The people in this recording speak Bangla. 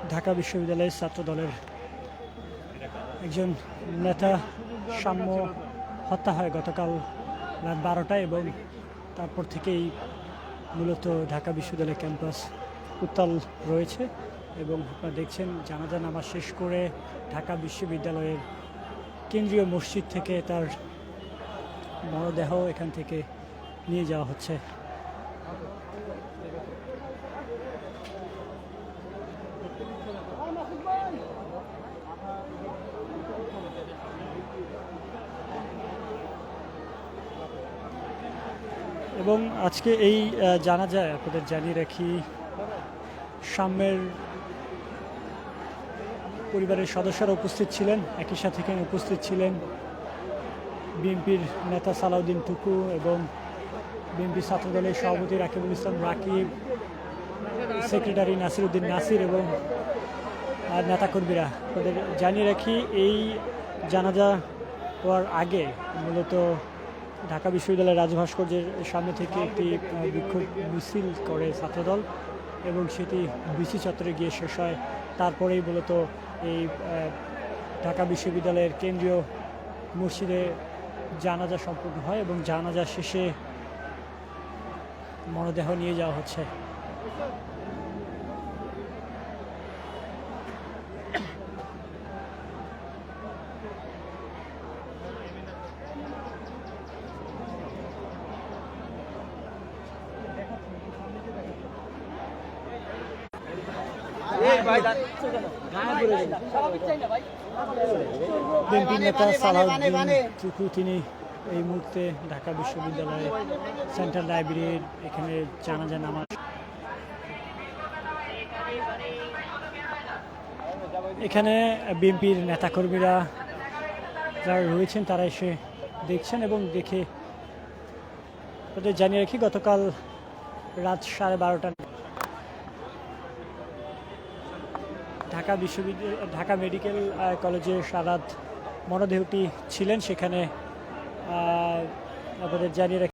ঢাকা বিশ্ববিদ্যালয়ের ছাত্র দলের একজন নেতা সাম্য হত্যা হয় গতকাল রাত 12টায় এবং তারপর থেকেই মূলত ঢাকা বিশ্ববিদ্যালয় ক্যাম্পাস উত্তাল রয়েছে। এবং আপনারা দেখছেন জানাজা নামাজ শেষ করে ঢাকা বিশ্ববিদ্যালয়ের কেন্দ্রীয় মসজিদ থেকে তার মরদেহ এখান থেকে নিয়ে যাওয়া হচ্ছে। এবং আজকে এই জানাজায় আপনাদের জানিয়ে রাখি সাম্যের পরিবারের সদস্যরা উপস্থিত ছিলেন, একই সাথে এখানে উপস্থিত ছিলেন বিএনপির নেতা সালাউদ্দিন টুকু এবং বিএনপি ছাত্রদলের সভাপতি রাকিবুল ইসলাম রাকিব, সেক্রেটারি নাসিরউদ্দিন নাসির এবং নেতাকর্মীরা। আপনাদের জানিয়ে রাখি এই জানাজা হওয়ার আগে মূলত ঢাকা বিশ্ববিদ্যালয়ের রাজভাস্কর্যের সামনে থেকে একটি বিক্ষোভ মিছিল করে ছাত্রদল এবং সেটি বিসি চত্বরে গিয়ে শেষ হয়। তারপরেই মূলত এই ঢাকা বিশ্ববিদ্যালয়ের কেন্দ্রীয় মসজিদে জানাজা সম্পন্ন হয় এবং জানাজা শেষে মরদেহ নিয়ে যাওয়া হচ্ছে। বিএনপি নেতা সালাউদ্দিন টুকু তিনি এই মুহূর্তে ঢাকা বিশ্ববিদ্যালয়ে সেন্ট্রাল লাইব্রেরির এখানে জানাজা নামাজ। এখানে বিএনপির নেতাকর্মীরা যারা রয়েছেন তারা এসে দেখছেন এবং দেখে তাদের জানিয়ে রাখি গতকাল রাত 12:30 ঢাকা মেডিকেল কলেজে সারাত মরদেহটি ছিলেন, সেখানে আপনাদের জানিয়ে রাখি